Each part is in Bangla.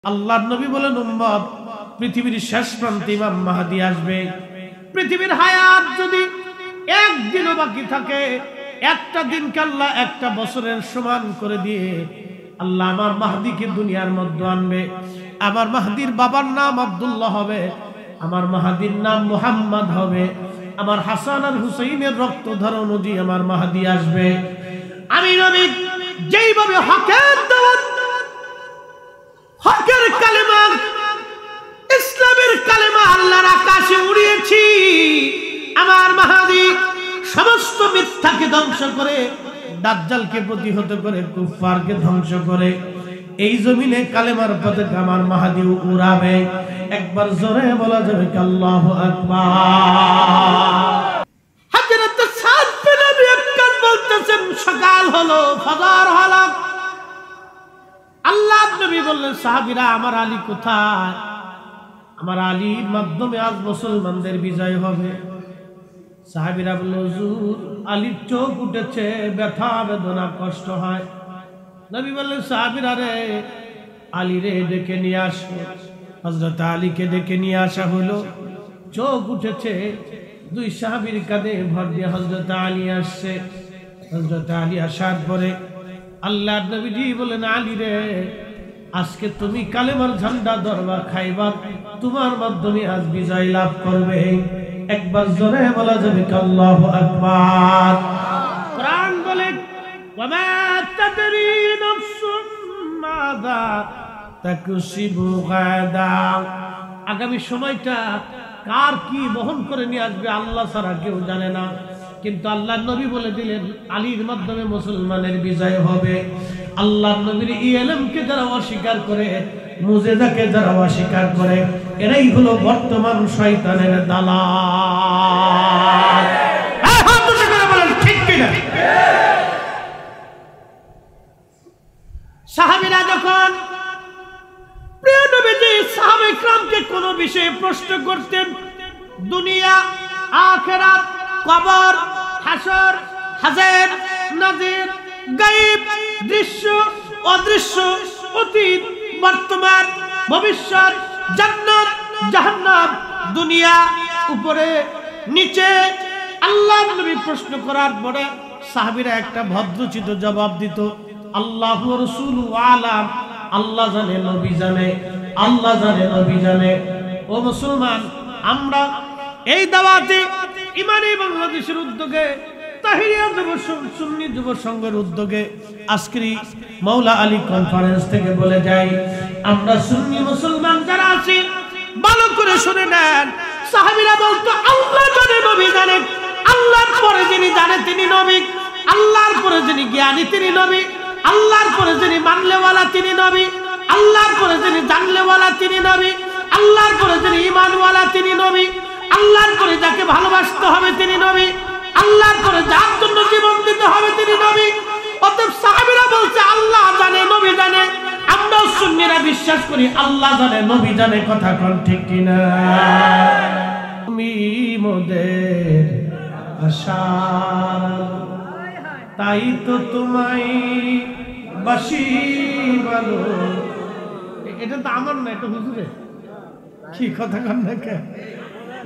আল্লাহর নবী বলেন, উম্মত, পৃথিবীর শেষ প্রান্তে ইমাম মাহদী আসবে। পৃথিবীর হায়াত যদি একদিনও বাকি থাকে, একটা দিনকে আল্লাহ একটা বছরের সমান করে দিয়ে আল্লাহ আমার মাহদীকে দুনিয়ার মধ্যে আনবে। আমার মাহদীর বাবার নাম আব্দুল্লাহ হবে, আমার মাহদীর নাম মুহাম্মদ হবে। আমার হাসান আর হুসাইনের রক্তধারা অনুযায়ী আমার মাহদী আসবে। আমি নবী যেইভাবে হকের দাওয়াত, হকের কালেমা, ইসলামের কালেমা আল্লাহর আকাশে উড়িয়েছি, আমার মাহদী সমস্ত মিথ্যাকে ধ্বংস করে, দাজ্জালকে প্রতিহত করে, কুফফারকে ধ্বংস করে এই জমিনে কালেমার পতাকা আমার মাহদী উড়াবে। একবার জোরে বলা যাবে কি আল্লাহু আকবার। হযরত সাদ বিন আবি ওয়াক্কাস বলতেছেন, সকাল হলো, ফজর হলো, আল্লাহর নবী বললেন, সাহাবীরা আমার আলী কোথায়? আমার আলীর মাধ্যমে আজ মুসলমানদের বিজয় হবে। সাহাবীরা বলল, হুজুর, আলীর চোখ উঠেছে, ব্যথা বেদনা কষ্ট হয়। নবী বললেন, সাহাবীরা রে, আলী রে ডেকে নিয়ে আসো। হযরত আলীকে ডেকে নিয়ে আসা হলো। চোখ উঠেছে, দুই সাহাবীর কাঁধে ভর দিয়ে হযরত আলী আসছে। হযরত আলী আসার পরে আল্লাহর নবীজি বলেন, আলী রে, আজকে তুমি কালেমার ঝান্ডা ধরবা, খাইবা, তোমার মাধ্যমে আজ বিজয় লাভ করবে। একবার জোরে বলা যাবে কি আল্লাহু আকবার। কোরআন বলে, ওয়ামা তাদরি নাফসুম মাযা তাকসিবু গাদা। আগামী সময়টা কার কি বহন করে নিয়ে আসবে আল্লাহ ছাড়া কেউ জানে না। কিন্তু আল্লাহর নবী বলে দিলেন, আলীর মাধ্যমে মুসলমানের বিজয় হবে। আল্লাহর নবীর ইলমকে যারা অস্বীকার করে, মুজিজাকে যারা অস্বীকার করে, এরাই হলো বর্তমান শয়তানের দালাল। ঠিক কিনা? সাহাবীরা যখন প্রিয় নবীজি সাহাবায়ে কিরামকে কোন বিষয়ে প্রশ্ন করতেন, দুনিয়া, আখিরাত, কবর, হাসর, হাজের, নাজির, গায়েব, দৃশ্য, অদৃশ্য, অতীত, বর্তমান, ভবিষ্যৎ, জান্নাত, জাহান্নাম, দুনিয়া, উপরে, নিচে, আল্লাহর নবী প্রশ্ন করার পরে সাহাবীরা একটা ভদ্রচিত জবাব দিত, আল্লাহু ওয়া রাসূলুহু আলাম। আল্লাহ জানে, নবী জানে, আল্লাহ জানে, নবী জানে। ও মুসলমান, আমরা এই দাওয়াতে ইমানি বাংলাদেশের উদ্যোগে, তাহিরিয়া যুব সুন্নি যুব সংঘের উদ্যোগে আজকের মাওলা আলী কনফারেন্স থেকে বলে যাই, আমরা সুন্নি মুসলমান যারা আছি ভালো করে শুনে নেন। সাহাবীরা বলতো, আল্লাহ জানে, নবী জানে। আল্লাহর পরে যিনি জানে তিনি নবী, আল্লাহর পরে যিনি জ্ঞানী তিনি নবী, আল্লাহর পরে যিনি মানলেওয়ালা তিনি নবী, আল্লাহর পরে যিনি জানলেওয়ালা তিনি নবী, আল্লাহর পরে যিনি ঈমানওয়ালা তিনি নবী, আল্লাহর পরে যাকে ভালোবাসতে হবে তিনি নবী, আল্লাহর পরে যার জন্য জীবন দিতে হবে তিনি নবী। অতএব সাহাবীরা বলছে, আল্লাহ জানে, নবী জানে। আমরাও সুন্নিরা বিশ্বাস করি আল্লাহ জানে, নবী জানে। কথা কোন ঠিক কিনা? তুমি মোদের আশা, তাই তো তোমায় বাসি ভালো। এটা তো আমার না, এটা হুজুরে। কি কথা কন না?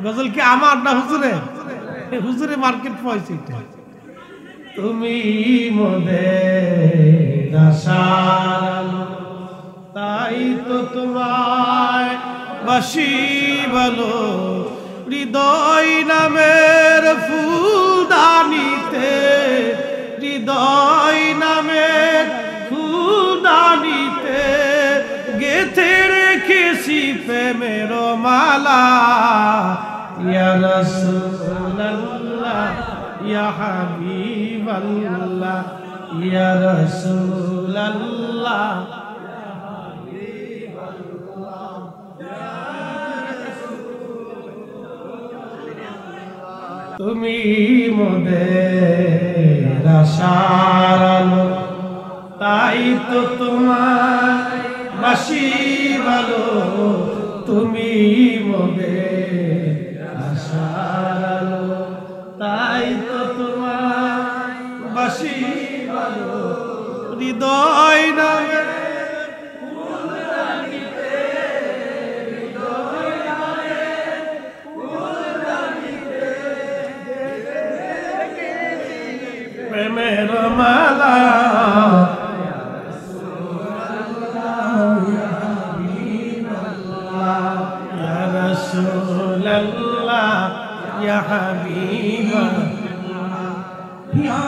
গজল কি আমার না হুজুরে? হুজুরে মার্কেট পয়সা। তুমি মোদের আশার আলো, তাই তো তোমায় বাসি ভালো। হৃদয় নামের ফুলদানিতে, হৃদয় নামের ফুলদানিতে গেথে রেখেছি প্রেমের মালা। ইয়া রাসূলুল্লাহ, ইয়া হাবিবাল্লাহ, ইয়া রাসূলুল্লাহ, তুমি মোদের আশার আলো, তাই তো তোমায় বাসি ভালো। তুমি মোদের আশার আলো, তাই তো তোমায় বাসি ভালো। হৃদয় নামে ফুলদানিতে রাসূলাল্লাহ ইয়া হাবিবাল্লাহ ইয়া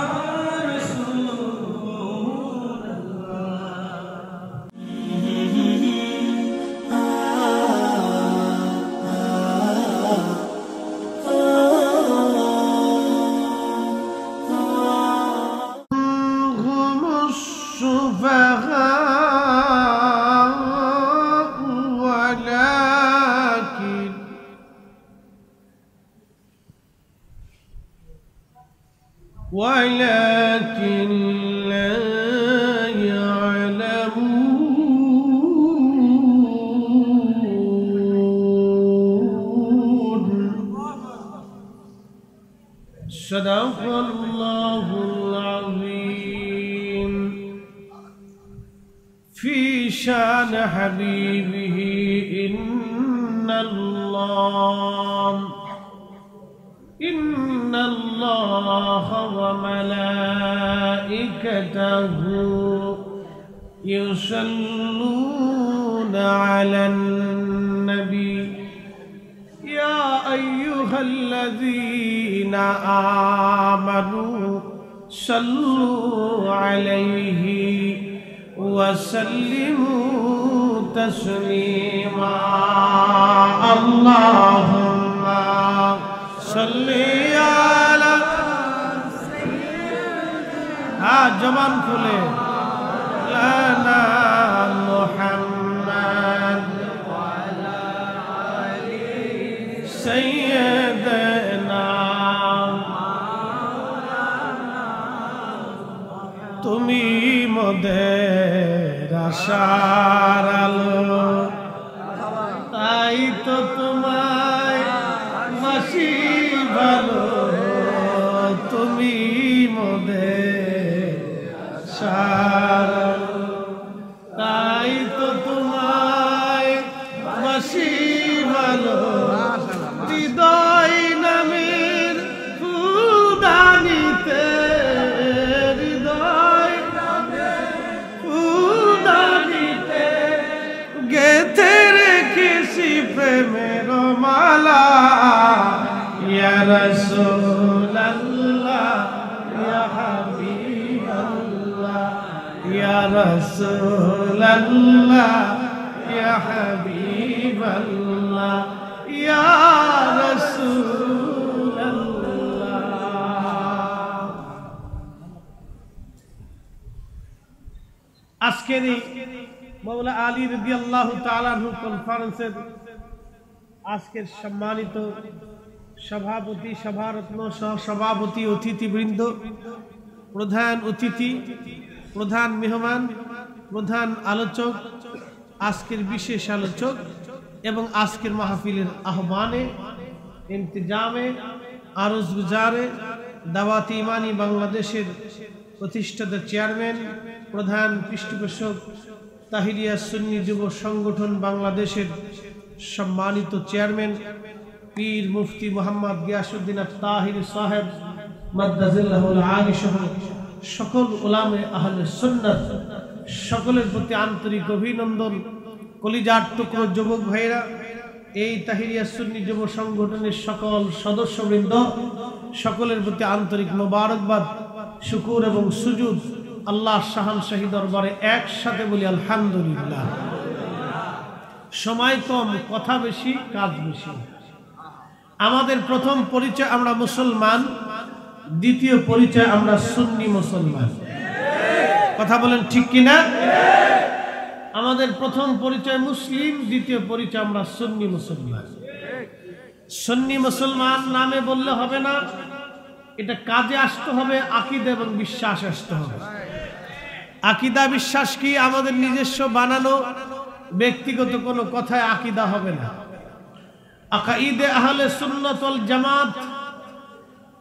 ولكن لا يعلمون صدق الله العظيم في شان حبيبه إن الله وملائكته يصلون على النبي يا أيها الذين آمنوا صلوا عليه وسلموا تسليما اللهم صل على जबान खुले लाना मुहम्मद सैयदना तुमी मोदेर आशार आलो ताई तो तुम्हाय बाशी भालो तुमी मोदेर তাই তো তোমায় বাসি ভালো হৃদয় নামের ফুলদানিতে হৃদয় ফুলদানিতে গেঁথে রেখেছি প্রেমের মালা ইয়া রাসূলুল্লাহ ইয়া হাবিবাল্লাহ يا رسول الله يا حبيب الله يا رسول الله আজকের মাওলা আলী রাদিয়াল্লাহু তাআলা আনহু কনফারেন্সের আজকের সম্মানিত সভাপতি সভারত্ন সহ সভাপতি অতিথিবৃন্দ প্রধান অতিথি প্রধান মেহমান প্রধান আলোচক আজকের বিশেষ আলোচক এবং আজকের মাহফিলের আহ্বানে ইন্তেজামে আরজ গুজারে দাওয়াত ইমানি বাংলাদেশের প্রতিষ্ঠাতা চেয়ারম্যান প্রধান পৃষ্ঠপোষক তাহিরিয়া সুন্নি যুব সংগঠন বাংলাদেশের সম্মানিত চেয়ারম্যান পীর মুফতি মোহাম্মদ গিয়াসউদ্দিন আত-তাহিরি সাহেব মাদ্দাজিল্লাহুল আলী সহ সকল উলামে আহলে সুন্নাত সকলের প্রতি আন্তরিক অভিনন্দন। কলিজার টুকরো যুবক ভাইরা, এই তাহিরিয়া সুন্নি যুব সংগঠনের সকল সদস্যবৃন্দ সকলের প্রতি আন্তরিক মোবারকবাদ, শুকুর এবং সুজুদ আল্লাহ শাহানশাহী দরবারে একসাথে বলি আলহামদুলিল্লাহ। সময় কম, কথা বেশি, কাজ বেশি। আমাদের প্রথম পরিচয় আমরা মুসলমান, দ্বিতীয় পরিচয় আমরা সুন্নি মুসলমান। কথা বলেন ঠিক কিনা? আমাদের প্রথম পরিচয় মুসলিম, দ্বিতীয় পরিচয় আমরা সুন্নি মুসলমান। সুন্নি মুসলমান নামে বললে হবে না, এটা কাজে আসতে হবে, আকীদা এবং বিশ্বাস আসতে হবে। আকীদা বিশ্বাস কি? আমাদের নিজস্ব বানানো ব্যক্তিগত কোনো কথায় আকীদা হবে না। আকাইদে আহলে সুন্নাত ওয়াল জামাত,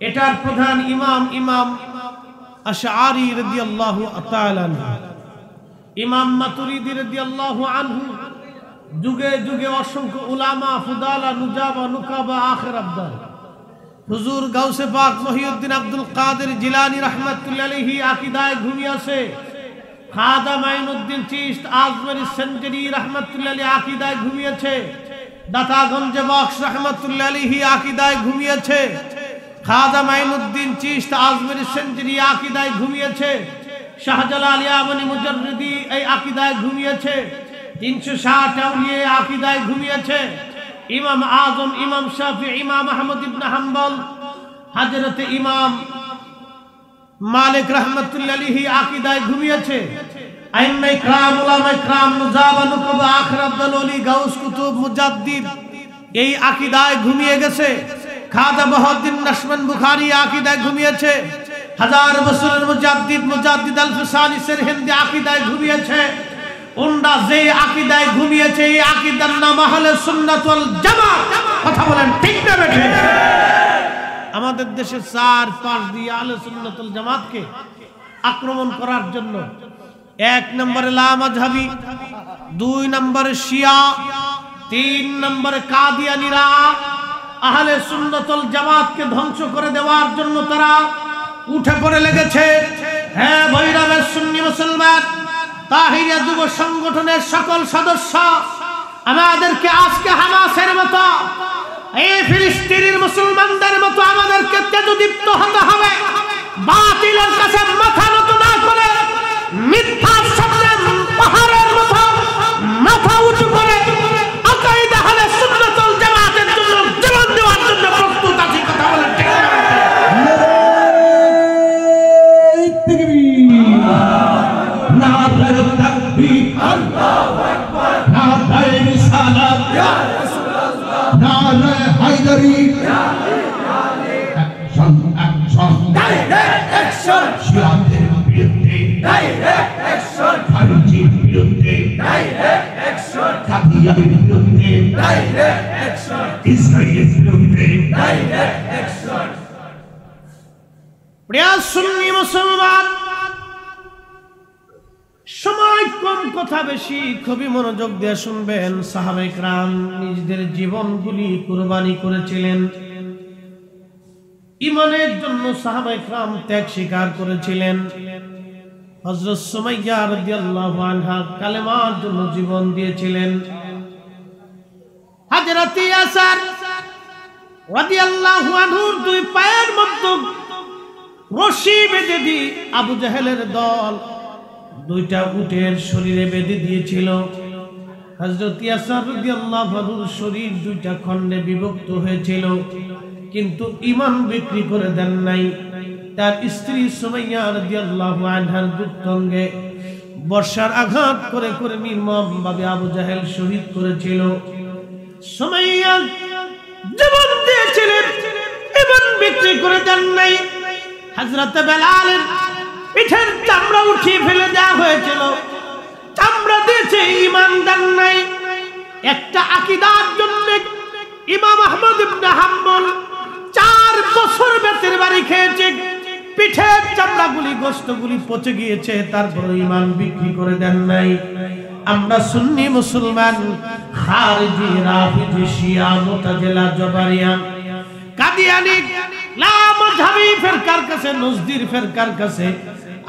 এটার প্রধান ইমাম আশআরী রাদিয়াল্লাহু তাআলা আনহু, ইমাম মাতুরিদি রাদিয়াল্লাহু আনহু, যুগে যুগে অসংখ্য উলামা, ফুদালা, নুজাবা, নুকাবা, আখির আবদাল, হুজুর গাউসে পাক মহিউদ্দিন আব্দুল কাদের জিলানী রাহমাতুল্লাহি আলাইহি আকীদায় ঘুমিয়েছে। খাজা মাইনুদ্দিন চিশত আজমেরী সেঞ্চুরি রাহমাতুল্লাহি আলাইহি আকীদায় ঘুমিয়েছে। দাতাগঞ্জে বক্স রহমতুল্লাহ আলাইহি আকীদায় ঘুমিয়েছে, খাজা মাইনুদ্দিন চিশত আজমির সেঞ্চুরি আকীদায় ঘুমিয়েছে, শাহজালাল ইয়ামানি মুজাররিদি এই আকীদায় ঘুমিয়েছে, 360 আউলিয়া আকীদায় ঘুমিয়েছে, ইমাম আজম ইমাম শাফিঈ ইমাম আহমদ ইবনে হাম্বল হযরত ইমাম মালিক রহমতুল্লাহ আলাইহি আকীদায় ঘুমিয়েছে, আইম্মায়ে ইকরাম উলামায়ে ইকরাম নুজাবা নুকুবা আখির আব্দুল ওলি গাউস কুতুব মুজাদ্দিদ এই আকীদায় ঘুমিয়ে গেছে, খাজা বহাউদ্দিন নশবন্দ বুখারী আকীদায় ঘুমিয়েছে, হাজার বছরের মুজাদ্দিদ আল ফিসানি সিরহিন্দি আকীদায় ঘুমিয়েছে। ওন্ডা যে আকীদায় ঘুমিয়েছে এই আকীদার নাম আহলে সুন্নাত ওয়াল জামাত। কথা বলেন ঠিক না বেঠে? আমাদের দেশে 4-5 দিয়ে আহলে সুন্নাত ওয়াল জামাতকে আক্রমণ করার জন্য 1 নম্বরে লামাযহাবী, 2 নম্বরে শিয়া, 3 নম্বরে কাদিয়ানীরা আহলে সুন্নাত ওয়াল জামাতকে ধ্বংস করে দেওয়ার জন্য তারা উঠে পড়ে লেগেছে। হ্যাঁ ভৈরবের সুন্নি মুসলমান তাহিরিয়া যুব সংগঠনের সকল সদস্য আমাদেরকে আজকে হামাসের মতো এই ফিলিস্তিনের মুসলমানদের মতো আমাদেরকে তেজদীপ্ত হতে হবে, বাতিলের কাছে মাথা নত না করে মিথ্যার সামনে পাহাড়ের মতো মাথা উঁচু করে আকাইদা আহলে সুন্নাত ওয়াল জামাতের জন্য জীবন দেওয়ার জন্য প্রস্তুত আছি। কথা বলেন ঠিক না? নারে তাকবীর, আল্লাহু আকবার, নারে রিসালাত, ইয়া রাসূলুল্লাহ, নারে হায়দারি, ইয়া Ali, action action, direct action, শিয়াদের বিরুদ্ধে ডাইরেক্ট অ্যাকশন, খারিজির বিরুদ্ধে ডাইরেক্ট অ্যাকশন, কাদিয়ানের বিরুদ্ধে ডাইরেক্ট অ্যাকশন, ইসরায়েলের বিরুদ্ধে ডাইরেক্ট অ্যাকশন। প্রিয় সুন্নি মুসলমান, সময় কম কথা বেশি, খুবই মনোযোগ দিয়ে শুনবেন। সাহাবায়ে কেরাম নিজেদের জীবনগুলি কুরবানি করেছিলেন, ঈমানের জন্য সাহাবায়ে কেরাম ত্যাগ স্বীকার করেছিলেন। হযরত সুমাইয়া রাদিয়াল্লাহু আনহা কালেমার জন্য জীবন দিয়েছিলেন। হযরত ইয়াসার রাদিয়াল্লাহু আনহুর 2 পায়ের মধ্যে রশি বেঁধে দিয়ে আবু জাহেলের দল 2টা উটের শরীরে বেঁধে দিয়েছিল। হযরত ইয়াসার রাদিয়াল্লাহু আনহুর শরীর 2টা খণ্ডে বিভক্ত হয়েছিল, কিন্তু ঈমান বিক্রি করে দেন নাই। তার স্ত্রী সুমাইয়া রাদিয়াল্লাহু আনহার গুপ্তাঙ্গে বর্ষার আঘাত করে করে নির্মমভাবে আবু জাহেল শহীদ করেছিল। সুমাইয়া জীবন দিয়েছিলেন, ঈমান বিক্রি করে দেন নাই। হযরত বেলালের পিঠের চামড়া উঠিয়ে ফেলে দেওয়া হয়েছিল, চামড়া দিয়েছে, ঈমান দেন নাই। একটা আকীদার জন্য ইমাম আহমদ ইবনে হাম্বল 4 বছর বেতের বাড়ি খেয়েছে, পিঠের চামড়াগুলি গোশতগুলি পচে গিয়েছে, তারপর ঈমান বিক্রি করে দেন নাই। আমরা সুন্নি মুসলমান খারিজি, রাফিজি, শিয়া, মুতাজিলা, জবারিয়া, কাদিয়ানী, লামাযহাবী ফিরকার কাছে, নজদির ফিরকার কাছে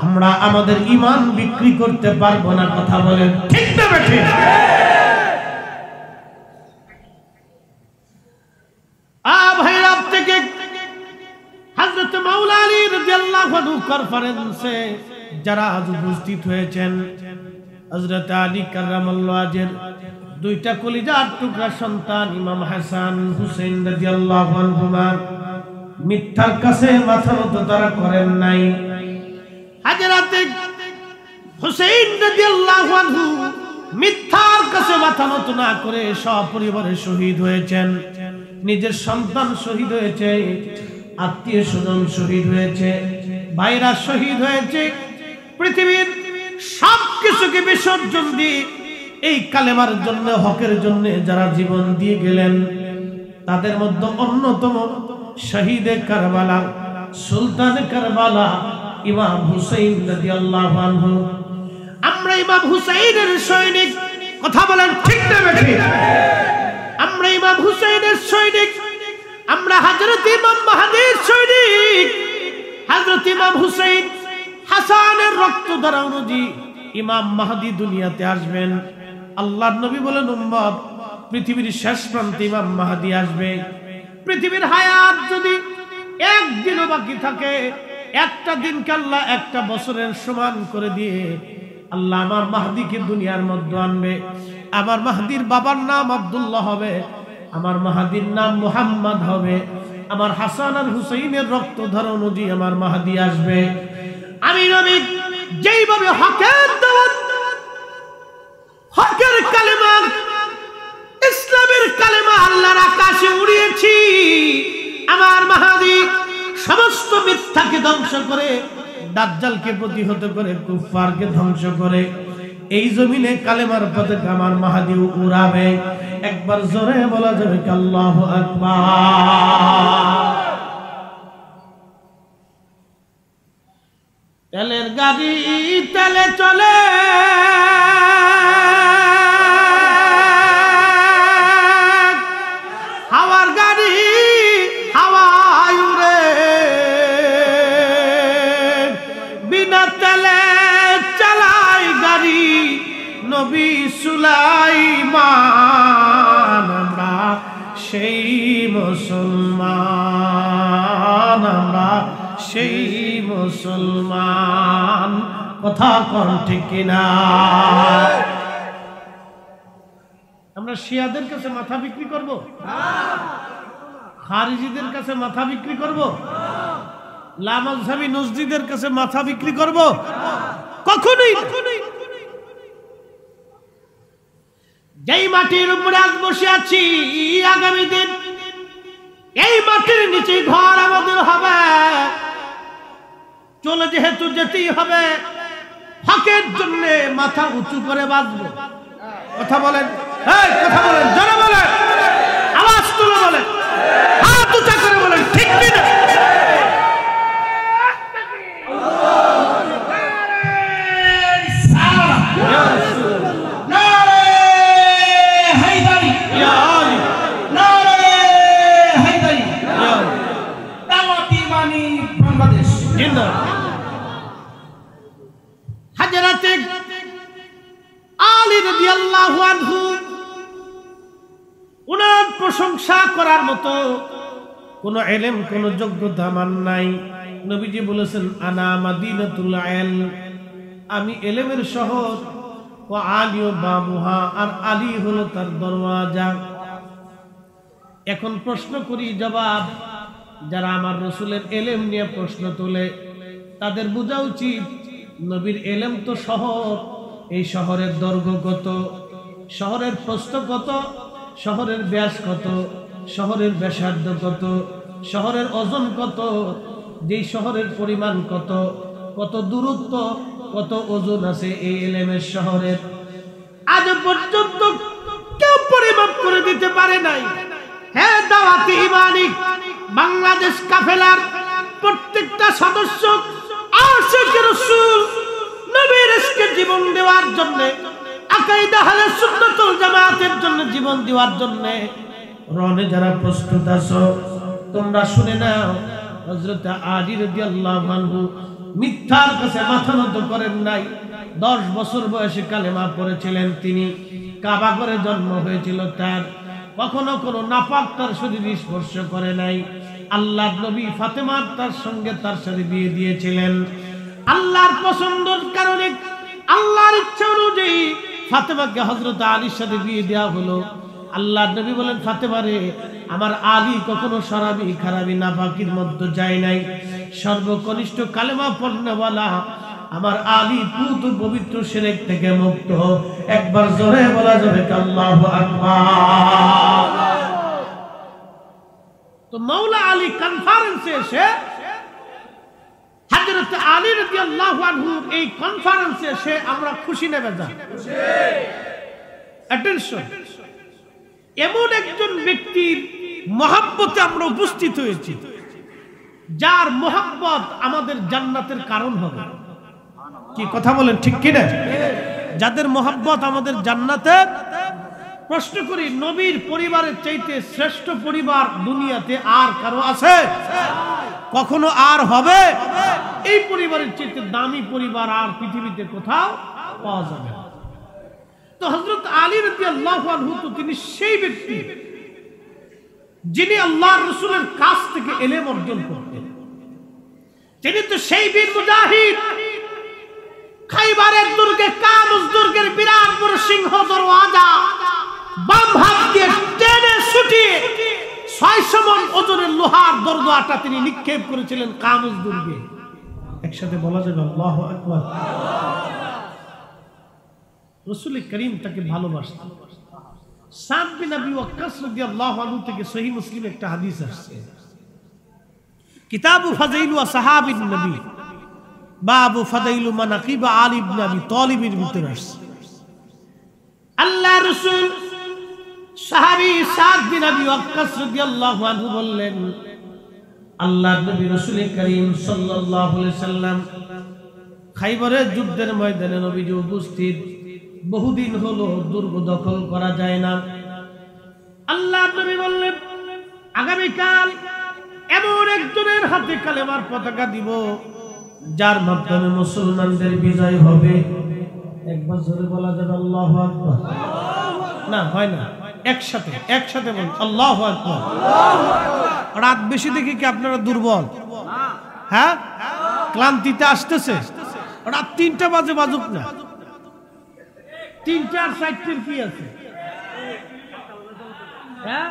আমরা আমাদের ঈমান বিক্রি করতে পারবো না। কথা বলেন ঠিক না বেঠে? ভৈরব থেকে হযরত মাওলা আলী রাদিয়াল্লাহু আনহু কনফারেন্সে যারা আজ উপস্থিত হয়েছেন, হযরত আলী কাররামাল্লাহু ওয়াজহের 2টা কলিজার টুকরা সন্তান ইমাম হাসান হুসাইন রাদিয়াল্লাহু আনহুমা মিথ্যার কাছে মাথা নত তারা করেন নাই। হযরত হুসাইন রাদিয়াল্লাহু আনহু মিথ্যার কাছে মাথা নত না করে সপরিবারে শহীদ হয়েছেন। নিজের সন্তান শহীদ হয়েছে, আত্মীয় স্বজন শহীদ হয়েছে, ভাইরা শহীদ হয়েছে। পৃথিবীর সবকিছুকে বিসর্জন দিয়ে এই কালেমার জন্য, হকের জন্য যারা জীবন দিয়ে গেলেন, তাদের মধ্যে অন্যতম শহীদে কারবালা, সুলতানে কারবালা ইমাম হুসাইন রাদিয়াল্লাহু আনহু। আমরা ইমাম হুসাইনের সৈনিক। কথা বলেন ঠিক না বেঠি? আমরা ইমাম হুসাইনের সৈনিক, আমরা হযরত ইমাম মাহদীর সৈনিক। হযরত ইমাম হুসাইন হাসানের রক্ত দ্বারা অনুযায়ী ইমাম মাহদী দুনিয়াতে আসবেন। আল্লাহর নবী বলেন, উম্মত পৃথিবীর শেষ প্রান্তে ইমাম মাহদী আসবে। পৃথিবীর হায়াত যদি একদিনও বাকি থাকে, একটা দিনকে আল্লাহ একটা বছরের সমান করে দিয়ে আল্লাহ আমার মাহদীকে দুনিয়ার মধ্যে আনবে। আমার মাহদীর বাবার নাম আব্দুল্লাহ হবে, আমার মাহদীর নাম মুহাম্মদ হবে। আমার হাসান আর হুসাইনের রক্তধার অনুযায়ী আমার মাহদী আসবে। আমি নবী যেইভাবে হকের দাওয়াত, হকের কালেমা, ইসলামের কালেমা আল্লাহর আকাশে উড়িয়েছি, আমার মাহদী সমস্ত মিথ্যাকে ধ্বংস করে, দাজ্জালকে প্রতিহত করে, কুফফারকে ধ্বংস করে এই জমিনে কালেমার পতাকা আমার মাহদী উড়াবে। একবার জোরে বলা যাবে কি আল্লাহু আকবার। তেলের গাড়ি তেলে চলে, হাওয়ার গাড়ি হাওয়ায় উড়ে, বিনা তেলে চালায় গাড়ি নবী সুলাইমান। আমরা সেই মুসলমান, আমরা সেই মুসলমান, কথা কোন ঠিক কিনা? আমরা শিয়াদের কাছে মাথা বিক্রি করব? খারিজিদের কাছে মাথা বিক্রি করব? লামাযহাবী নজদীদের কাছে মাথা বিক্রি করব? কখনোই। যেই মাটির উপরে আজ বসে আছি, আগামী দিন এই মাটির নিচে ঘর আমাদের হবে। চলে যেহেতু যেতেই হবে, হকের জন্য মাথা উঁচু করে বাঁচবো। কথা বলেন, কথা বলেন, জোরে বলেন, আওয়াজ তুলে বলেন, হাত উঁচা করে বলেন, ঠিক কিনা? হযরতে আলী রাদিয়াল্লাহু আনহু, উনার প্রশংসা করার মতো কোন ইলম, কোন যোগ্যতা আমার নাই। নবীজি বলেছেন আনা মাদিনাতুল ইলম, আমি ইলমের শহর, ও আলী বাবুহা, আর আলী হলো তার দরওয়াজা। এখন প্রশ্ন করি, জবাব, যারা আমার রাসূলের ইলম নিয়ে প্রশ্ন তোলে তাদের বোঝা উচিত নবীর ইলম তো শহর, এই শহরের দৈর্ঘ্য কত, শহরের প্রস্থ কত, শহরের ব্যাস কত, শহরের ব্যাসার্ধ কত, শহরের ওজন কত, যেই শহরের পরিমাণ কত, কত দূরত্ব, কত ওজন আছে এই ইলমের শহরের, আজ পর্যন্ত কেউ পরিমাপ করে দিতে পারে নাই। হে দাওয়াতি ইমানি বাংলাদেশ কাফেলার প্রত্যেকটা সদস্য আশিকে রাসূল, নবীর ইশকে জীবন দেওয়ার জন্য, আকিদা আহলে সুন্নাত ওয়াল জামাতের জন্য জীবন দেওয়ার জন্য রনে যারা প্রস্তুত আছো, তোমরা শুনে নাও, হযরত আলী রাদিয়াল্লাহু আনহু মিথ্যার কাছে মাথা নত করেন নাই। 10 বছর বয়সে কালেমা পড়েছিলেন তিনি। কাবা ঘরে জন্ম হয়েছিল তার, কখনো কোনো নাপাক তার শরীর স্পর্শ করে নাই। আল্লাহর নবী ফাতেমা তার সঙ্গে তার সাথে বিয়ে দিয়েছিলেন। আল্লাহর পছন্দের কারণে, আল্লাহর ইচ্ছা অনুযায়ী ফাতেমাকে হযরত আলীর সাথে বিয়ে দেওয়া হলো। আল্লাহর নবী বলেন, ফাতেমা রে, আমার আলী কখনো শরাবি খারাপি নাপাকির মধ্যে যায় নাই। সর্বকনিষ্ঠ কালেমা পড়নেওয়ালা আমার আলী পুত পবিত্র শিরক থেকে মুক্ত। একবার জোরে বলা যাবে আল্লাহু আকবার। তো মাওলা আলী কনফারেন্সে এসে, হযরত আলী রাদিয়াল্লাহু আনহু এই কনফারেন্সে এসে আমরা খুশি নেবে যা, অ্যাটেনশন, এমন একজন ব্যক্তির মহব্বতে আমরা উপস্থিত হয়েছি যার মহব্বত আমাদের জান্নাতের কারণ হবে। কি কথা বলেন, ঠিক কিনা? যাদের মহব্বত আমাদের জান্নাতের। প্রশ্ন করি, নবীর পরিবারের চাইতে শ্রেষ্ঠ পরিবার দুনিয়াতে আর কারো আছে? কখনো আর হবে? এই পরিবারের চাইতে দামি পরিবার আর পৃথিবীতে কোথাও পাওয়া যাবে না। তো হযরত আলী রাদিয়াল্লাহু আনহু তো তিনি সেই ব্যক্তি যিনি আল্লাহর রাসূলের কাছ থেকে ইলম অর্জন করতেন। তিনি তো সেই বীর মুজাহিদ, খাইবারের দুর্গে, কানুজ দুর্গের বিরাট বড় সিংহ দরওয়াজা বাম হাত দিয়ে টেনে ছুটিয়ে 600 মণ ওজনের লোহার দরজাটা তিনি নিক্ষেপ করেছিলেন কানুজ দুর্গে। একসাথে বলা যাবে আল্লাহু আকবার। রাসূল করিম তাকে ভালোবাসতেন। সাদ বিন আবি ওয়াক্কাস রাদিয়াল্লাহু আনহু থেকে সহিহ মুসলিম একটা হাদিস আসছে, কিতাবু ফাযাইলু আসহাবিন নবী বাবু ফাদাইলু মানাকিব আলী ইবনে আবি তালিবের ভিতরে আসছে। আল্লাহর রাসূল সাহাবী সাদ বিন আবি ওয়াক্কাস রাদিয়াল্লাহু আনহু বললেন, আল্লাহর নবী রাসূল করিম সাল্লাল্লাহু আলাইহি সাল্লাম খাইবারের যুদ্ধের ময়দানে নবীজি উপস্থিত। বহুদিন হলো দুর্গ দখল করা যায় না। আল্লাহর নবী বললেন, আগামীকাল এমন একজনের হাতে কালেমার পতাকা দিব যার মাধ্যমে মুসলমানদের বিজয় হবে। একবার জোরে বলা যাবে আল্লাহু আকবার। না হয় না, একসাথে বলুন আল্লাহু আকবার। রাত বেশি দেখি কি আপনারা দুর্বল? হ্যাঁ, ক্লান্তিতে আসতেছে। রাত 3টা বাজে বাজুক না, 3টা আর 4টের কি আছে? হ্যাঁ,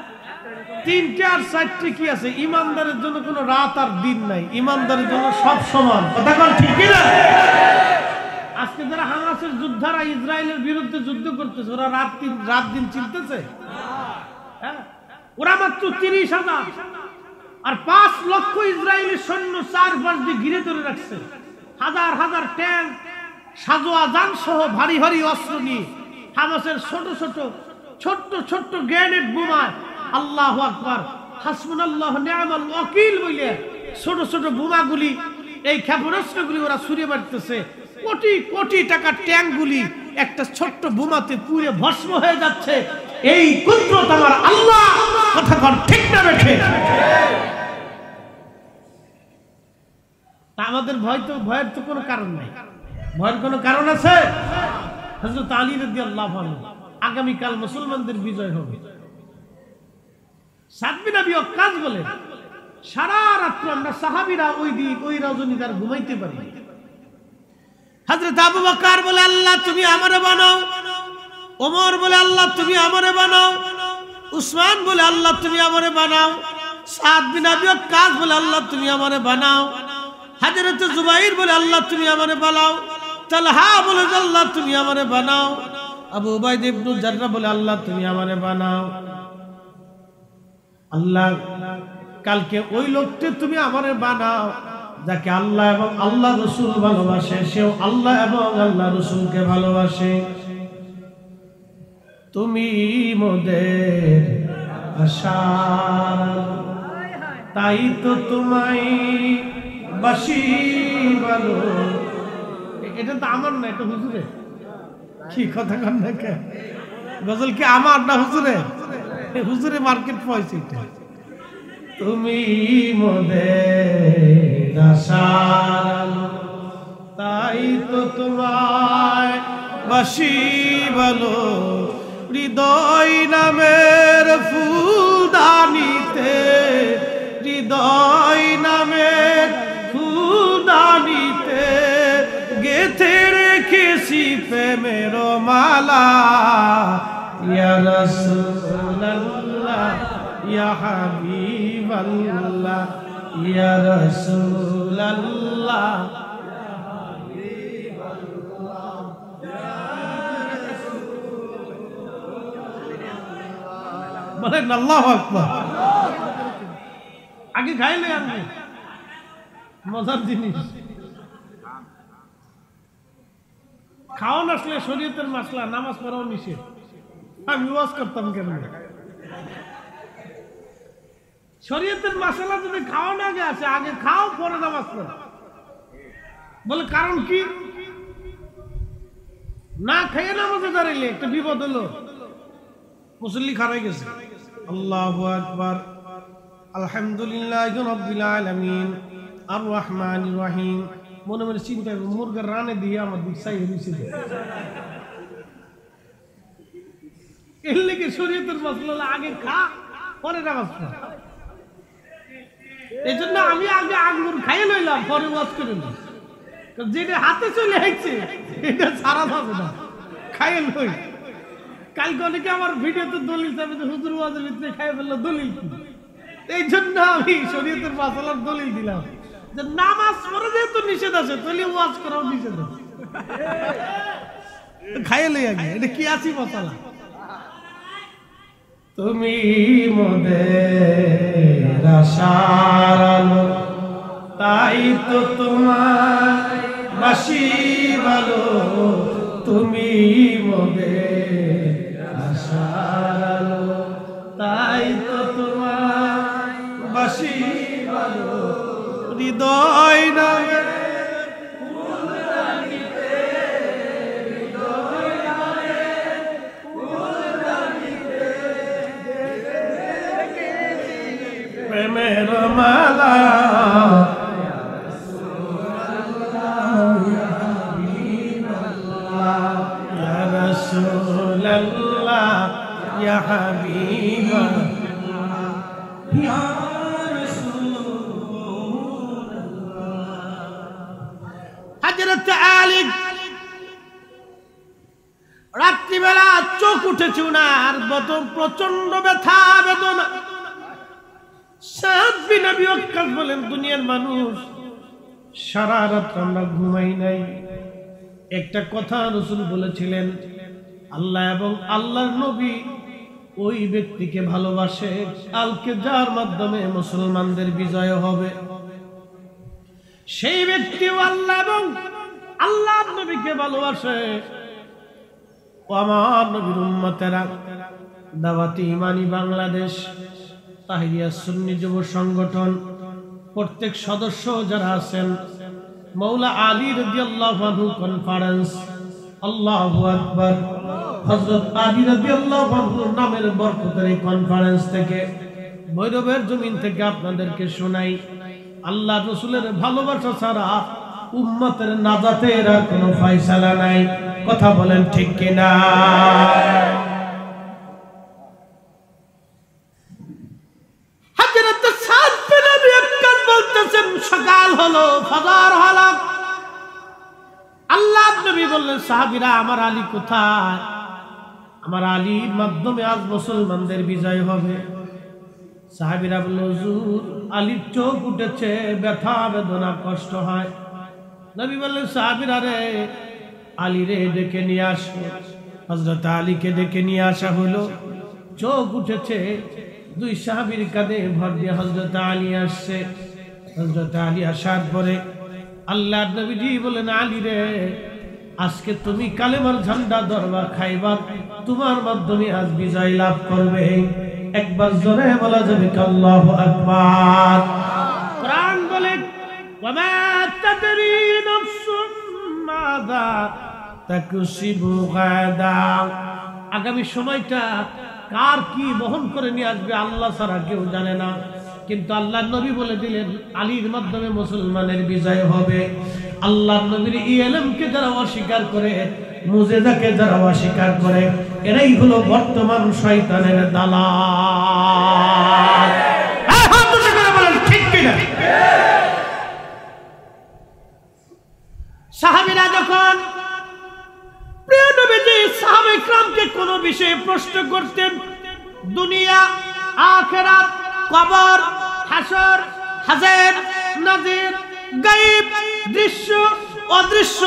3টা আর 4টে কি আছে? ইমানদারের জন্য কোনো রাত আর দিন নাই, ইমানদারের জন্য সব সমান। কথা কোন ঠিক কি না? আজকে যারা হামাসের যোদ্ধারা ইসরায়েলের বিরুদ্ধে যুদ্ধ করতেছে, ওরা রাত দিন চিনতেছে? হ্যাঁ, ওরা মাত্র 30,000 আর 5 লক্ষ ইসরায়েলি সৈন্য চারপাশ দিয়ে ঘিরে ধরে রাখছে। হাজার হাজার ট্যাঙ্ক, সাজোয়া যান সহ ভারী ভারী অস্ত্র নিয়ে হামাসের ছোট্ট গ্রেনেড বোমায়, আল্লাহু আকবার, হাসবুনাল্লাহু নি'মাল ওয়াকিল বলে ছোট বোমাগুলি, এই ক্ষেপণাস্ত্রগুলি ওরা ছুড়ে মারতেছে। কোটি কোটি টাকার ট্যাঙ্কগুলি একটা ছোট্ট বোমাতে পুড়ে ভস্ম হয়ে যাচ্ছে। এই কুদরত আমার আল্লাহ। কথা কোন ঠিক না বেঠে? তা আমাদের ভয়ের তো কোনো কারণ নাই। ভয়ের কোনো কারণ আছে? হযরত আলী রাদিয়াল্লাহু আনহু, আগামীকাল মুসলমানদের বিজয় হবে। সাদ বিন আবি ওয়াক্কাস বলেন, সারা রাত আমরা সাহাবীরা ওই রজনীতে আর ঘুমাইতে পারি। হযরত আবু বকর বলে, আল্লাহ তুমি আমারে বানাও। ওমর বলে, আল্লাহ তুমি আমারে বানাও। উসমান বলে, আল্লাহ তুমি আমারে বানাও। সাদ বিন আবি ওয়াক্কাস বলে, আল্লাহ তুমি আমারে বানাও। হযরত জুবাইর বলে, আল্লাহ তুমি আমারে বানাও। তালহা বলে, আল্লাহ তুমি আমারে বানাও। আবু উবাইদা ইবনে জাররাহ বলে, আল্লাহ তুমি আমারে বানাও। আল্লাহ কালকে ওই লোককে তুমি আমারে বানাও যাকে আল্লাহ এবং আল্লাহ রাসূল ভালোবাসে, সেও আল্লাহ এবং আল্লাহ রাসূলকে ভালোবাসে। তুমি মোদের আশা, তাই তো তোমায় বাসি ভালো। এটা তো আমার না, এটা হুজুরে। কি কথা কন না কে? গজল কি আমার না হুজুরে? হুজুরে মার্কেট পয়সা। এটা তুমি মোদের আশার, তাই তো তোমায় বাসি ভালো। হৃদয় নামের ফুলদানিতে, হৃদয় নামের ফুলদানিতে গেথে রেখেছি প্রেমের মালা। ইয়া রাসূলুল্লাহ, ইয়া হাবিবাল্লাহ, ইয়া রাসূলুল্লাহ। বলেন আল্লাহু আকবার। আগে খাইলে আমি মজার জিনিস খাওয়ান আসলে শরীয়তের মাসলা, নামাজ পড়াও নিষেধ। আমি ওয়াজ করতাম কেন? শরীয়তের মাসলা যদি খাওয়ানো আগে আছে, আগে খাও পরে নামাজ পড়ো। বলে কারণ কি? না খেয়ে নামাজে দাঁড়াইলে একটা বিপদ হলো, মুসল্লি খারাই গেছে। আল্লাহু আকবার। আলহামদুলিল্লাহি রাব্বিল আলামিন আর রহমানির রহিম। মনে মনে চিন্তা, মুরগার রানে দিয়ে আমার দিক চাই হয়েছে। এর লেগে শরীয়তের মাসলা আগে খা পরে নামাজ পড়। এই জন্য আমি আগে আঙ্গুর খাইয়ে লইলাম পরে ওয়াজ করে নিলাম। যেটা হাতে চলে আসছে এটা সারা যাবে না, খাইয়ে লই। কালকে অনেকে আমার ভিডিওতে দলিল চাবে যে হুজুর ওয়াজের ভিতরে খাইয়ে ফেললো, দলিল কি? এই জন্য আমি শরীয়তের মাসলার দলিল দিলাম যে নামাজ পড়ে যেহেতু নিষেধ আছে তাহলে ওয়াজ করাও নিষেধ আছে। খাইয়ে লই আগে, এটা কি আছি মশলা। তুমি মোদের আশার আলো, তাই তো তোমার বাসি ভালো। তুমি মোদের আশার আলো, তাই তো তোমার বাসি ভালো। হৃদয় নামে প্রেমের মালা, ইয়া রাসূলুল্লাহ ইয়া হাবিবাল্লাহ ইয়া রাসূলুল্লাহ। হযরত আলী রাত্রিবেলা চোখ উঠেছে উনার, প্রচন্ড ব্যথা বেদনা। সাদ বিন আবি ওয়াক্কাস বলেন, দুনিয়ার মানুষ সারা রাত আমরা ঘুমাই নাই। একটা কথা রাসূল বলেছিলেন, আল্লাহ এবং আল্লাহর নবী ওই ব্যক্তিকে ভালোবাসে কালকে যার মাধ্যমে মুসলমানদের বিজয় হবে। সেই ব্যক্তি আল্লাহ এবং আল্লাহর নবীকে ভালোবাসে। ও আমার নবীর উম্মতেরা, দাওয়াতি ইমানি বাংলাদেশ তাহিরিয়া সুন্নি যুব সংগঠন প্রত্যেক সদস্য যারা আছেন, মাওলা আলী রাদিয়াল্লাহু আনহু কনফারেন্স, আল্লাহু আকবার, হযরত আলী রাদিয়াল্লাহু আনহু নামের বরকতের এই কনফারেন্স থেকে, ভৈরবের জমিন থেকে আপনাদেরকে শোনাই, আল্লাহ রাসূলের ভালোবাসা ছাড়া উম্মতের নাজাতের আর কোনো ফয়সালা নাই। কথা বলেন ঠিক কিনা? সকাল হলো, ফজর হলো, আল্লাহর নবী বললেন সাহাবীরা, আমার আলী কোথায়? আমার আলীর মাধ্যমে আজ মুসলমানদের বিজয় হবে। সাহাবীরা বলল, হুজুর আলীর চোখ উঠেছে, ব্যথা বেদনা কষ্ট হয়। নবী বললেন সাহাবীরা রে, আলী রে ডেকে নিয়ে আসো। হযরত আলীকে ডেকে নিয়ে আসা হলো, চোখ উঠেছে। দুই সাহাবীর কাঁধে ভর দিয়ে হযরত আলী আসছে। হযরত আলী আসার পরে আল্লাহর নবীজি বলেন, আলী রে আজকে তুমি কালেমার ঝান্ডা ধরবা, খাইবা, তোমার মাধ্যমে আজ বিজয় লাভ করবে। একবার জোরে বলা যাবে আল্লাহু আকবার। কোরআন বলে, ওয়ামা তাদরি নাফসুম মাযা তাকসিবু গাদা। আগামী সময়টা কার কি বহন করে নিয়ে আসবে আল্লাহ ছাড়া কেউ জানে না। কিন্তু আল্লাহর নবী বলে দিলেন, আলীর মাধ্যমে মুসলমানের বিজয় হবে। আল্লাহর নবীর ইলমকে যারা অস্বীকার করে, মুজিজাকে যারা অস্বীকার করে, এরাই হলো বর্তমান শয়তানের দালাল। ঠিক কিনা? সাহাবীরা যখন প্রিয় নবীজি সাহাবায়ে কিরামকে কোন বিষয়ে প্রশ্ন করতেন, দুনিয়া, আখিরাত, কবর, হাসর, হাজের, নাজির, গায়েব, দৃশ্য, অদৃশ্য,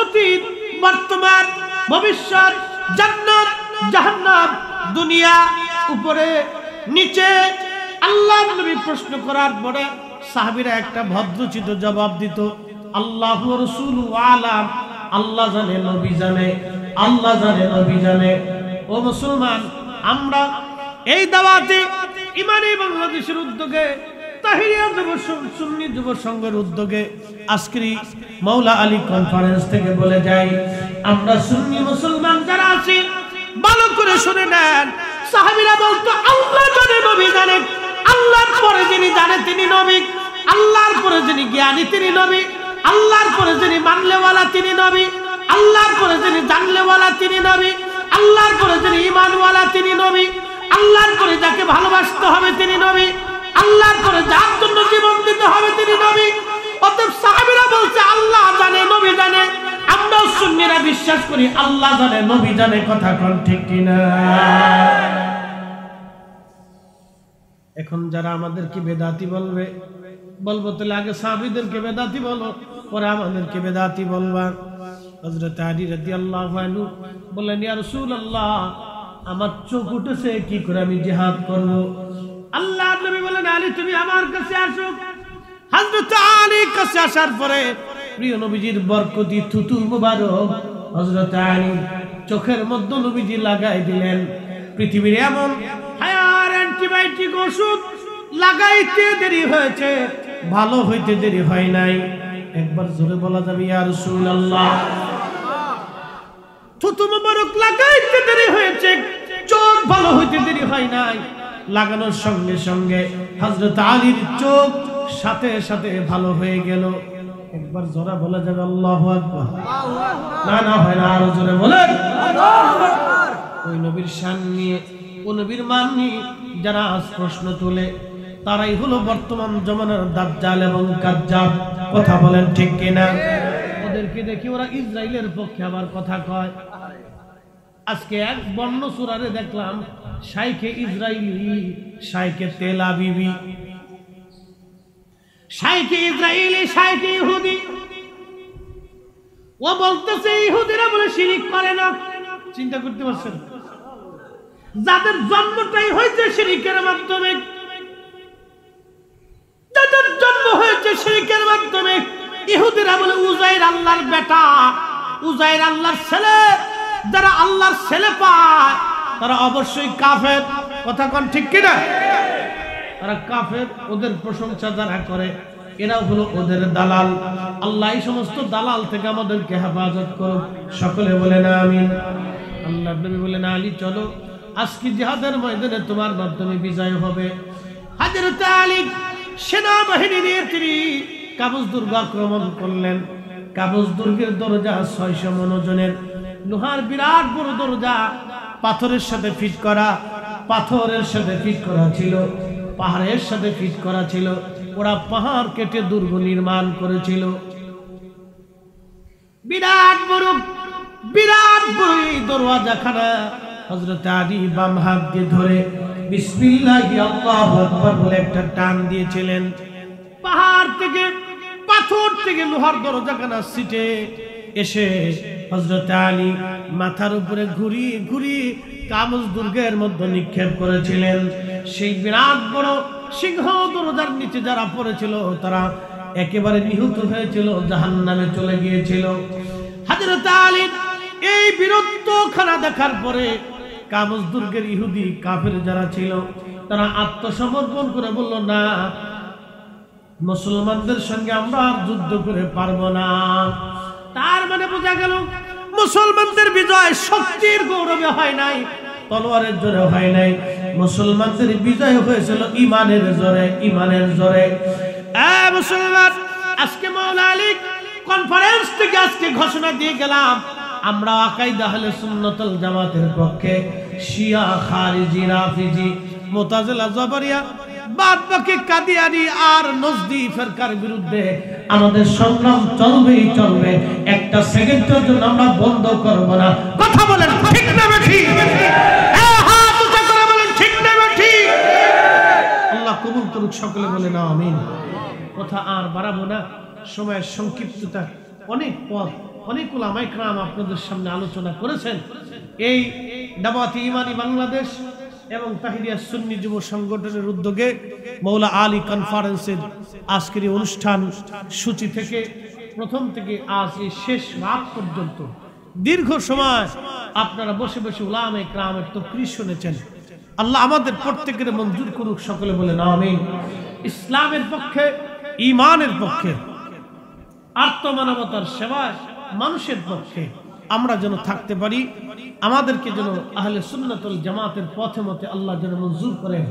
অতীত, বর্তমান, ভবিষ্যৎ, জান্নাত, জাহান্নাম, দুনিয়া, উপরে, নিচে, আল্লাহর নবী প্রশ্ন করার পরে সাহাবীরা একটা ভদ্রচিত জবাব দিত, আল্লাহু ওয়া রাসূলুহু আলাম। আল্লাহ জানে, নবী জানে, আল্লাহ জানে, নবী জানে। ও মুসলমান, আমরা এই দাওয়াতে ইমানি বাংলাদেশের উদ্যোগে, তাহিরিয়া যুব সুন্নি যুব সংঘের উদ্যোগে আজকের মাওলা আলী কনফারেন্স থেকে বলে যাই, আমরা সুন্নি মুসলমান যারা আছি ভালো করে শুনে নেন। সাহাবীরা বলতো, আল্লাহ জানে, নবী জানে। আল্লাহর পরে যিনি জানে তিনি নবী, আল্লাহর পরে যিনি জ্ঞানী তিনি নবী, আল্লাহর পরে যিনি মানলেওয়ালা তিনি নবী, আল্লাহর পরে যিনি জানলেওয়ালা তিনি নবী, আল্লাহর পরে যিনি ঈমানওয়ালা তিনি নবী, আল্লাহর পরে যাকে ভালোবাসতে হবে তিনি নবী, আল্লাহর পরে যার জন্য জীবন দিতে হবে তিনি নবী। অতএব সাহাবীরা বলছে আল্লাহ জানে, নবী জানে, আমরাও সুন্নিরা বিশ্বাস করি আল্লাহ জানে, নবী জানে। কথা কোন ঠিক কিনা? এখন যারা আমাদেরকে বেদাতি বলবে, বলবো তাহলে আগে সাহাবীদেরকে বেদাতি বলো, পরে আমাদেরকে বেদাতি বলবা। হযরত আলী রাদিয়াল্লাহু আনহু বললেন, ইয়া রাসূলুল্লাহ, আমার চোখ উঠেছে, কি করে আমি জিহাদ করব? আল্লাহর নবী বলেন, আলী তুমি আমার কাছে আসো। হযরত আলীর কাছে আসার পরে প্রিয় নবীজির বরকতি থুতু মুবারক হযরত আলী চোখের মধ্যে নবীজি লাগাই দিলেন। পৃথিবীর এমন হায়ার অ্যান্টিবায়োটিক ওষুধ লাগাইতে দেরি হয়েছে, ভালো হইতে দেরি হয় নাই। একবার জোরে বলা যাবে ইয়া রাসূলুল্লাহ? থুতু মুবারক লাগাইতে দেরি হয়েছে, চোখ ভালো হইতে দেরি হয় নাই। লাগানোর সঙ্গে সঙ্গে হযরত আলীর চোখ সাথে সাথে ভালো হয়ে গেল। একবার জোরে বলা যাবে আল্লাহু আকবার? না না হয় না, আরো জোরে বলেন আল্লাহু আকবার। ওই নবীর শান নিয়ে, ওই নবীর মান নিয়ে যারা আজ প্রশ্ন তোলে, তারাই হলো বর্তমান জমানার দাজ্জাল এবং কাজ্জাব। কথা বলেন ঠিক কিনা? ওদেরকে দেখি ওরা ইসরায়েলের পক্ষে আবার কথা কয়। আজকে এক বর্ণ সূরারে দেখলাম শাইখে ইসরায়েলি, শাইখে তেল আবিবি, শাইখে ইসরায়েলি, শাইখে ইহুদি। ও বলতেছে ইহুদিরা বলে শিরিক করে না। চিন্তা করতে পারছেন? যাদের জন্মটাই হয়েছে শিরিকের মাধ্যমে, যাদের জন্ম হয়েছে শিরিকের মাধ্যমে। ইহুদিরা বলে উজাইর আল্লাহর বেটা, উজাইর আল্লাহর ছেলে। যারা আল্লাহর ছেলে পায় তারা অবশ্যই কাফের। কথা কোন ঠিক কিনা? তারা কাফের। ওদের প্রশংসা যারা করে এরাও হলো ওদের দালাল। আল্লাহ এই সমস্ত দালাল থেকে আমাদেরকে হেফাজত করুন। সকলে বলেন আমিন। আল্লাহর নবী বলেন, আলী চলো, আজকে জিহাদের ময়দানে তোমার মাধ্যমে বিজয় হবে। হযরত আলী সেনাবাহিনী নিয়ে তিনি কাবুস দুর্গ আক্রমণ করলেন। কাবুস দুর্গের দরজা 600 মনোজনের লোহার বিরাট বড় দরজা, পাথরের সাথে ফিট করা, পাথরের সাথে ফিট করা ছিল, পাহাড়ের সাথে ফিট করা ছিল। ওরা পাহাড় কেটে দুর্গ নির্মাণ করেছিল। বিরাট বড় এই দরওয়াজাখানা হযরত আলী বাম হাত দিয়ে ধরে বিসমিল্লাহি আল্লাহু আকবার বলে একটা টান দিয়েছিলেন। পাহাড় থেকে, পাথর থেকে লোহার দরজাখানা সিটে এসে হযরত আলী মাথার উপরে ঘুরিয়ে ঘুরিয়ে কাবুস দুর্গের মধ্যে নিক্ষেপ করেছিলেন। সেই বিরাট বড় সিংহ দরজার নিচে যারা পড়েছিল তারা একেবারে নিহত হয়েছিল, জাহান্নামে চলে গিয়েছিল। হযরত আলী এই বীরত্বখানা দেখার পরে কাবুস দুর্গের ইহুদি কাফের যারা ছিল তারা আত্মসমর্পণ করে বলল, না, মুসলমানদের সঙ্গে আমরা যুদ্ধ করে পারবো না। তার মানে বোঝা গেল মুসলমানদের বিজয় শক্তির গৌরবে হয় নাই, তলোয়ারের জোরে হয় নাই। মুসলমানদের বিজয় হয়েছিল ঈমানের জোরে, ঈমানের জোরে। মুসলমান, আজকে মাওলা আলী কনফারেন্স থেকে আজকে ঘোষণা দিয়ে গেলাম, আমরা আকাইদা আহলে সুন্নাত ওয়াল জামাতের পক্ষে। শিয়া, খারিজি, রাফিজি, মুতাজিলা, জাবরিয়া, বাদ বাকি কাদিয়ানি আর নজদি ফিরকার বিরুদ্ধে আমাদের সংগ্রাম চলবেই চলবে। একটা সেকেন্ডের জন্য আমরা বন্ধ করব না। কথা বলেন ঠিক না ঠিক? হাত উঁচা করে বলেন ঠিক না ঠিক? আল্লাহ কবুল করুক। সকলে বলেন আমিন। কথা আর বাড়াবো না, সময়ের সংক্ষিপ্ততা। অনেক পথ, অনেক উলামায়ে কেরাম আপনাদের সামনে আলোচনা করেছেন। এই দাওয়াতে ইমানি বাংলাদেশ এবং তাহিরিয়া সুন্নি যুব সংগঠনের উদ্যোগে মাওলা আলী কনফারেন্সের আজকের এই অনুষ্ঠান সূচি থেকে প্রথম থেকে আজ এই শেষ রাত পর্যন্ত দীর্ঘ সময় আপনারা বসে বসে উলামায়ে কেরামের তাকরীর শুনেছেন। আল্লাহ আমাদের প্রত্যেকের মঞ্জুর করুক। সকলে বলেন আমিন। ইসলামের পক্ষে, ঈমানের পক্ষে, আত্মমানবতার সেবায় মানুষের পক্ষে আমরা যেন থাকতে পারি। আমাদেরকে যেন আহলে সুন্নাত ওয়াল জামাতের পথে মতে আল্লাহ যেন মঞ্জুর করেন।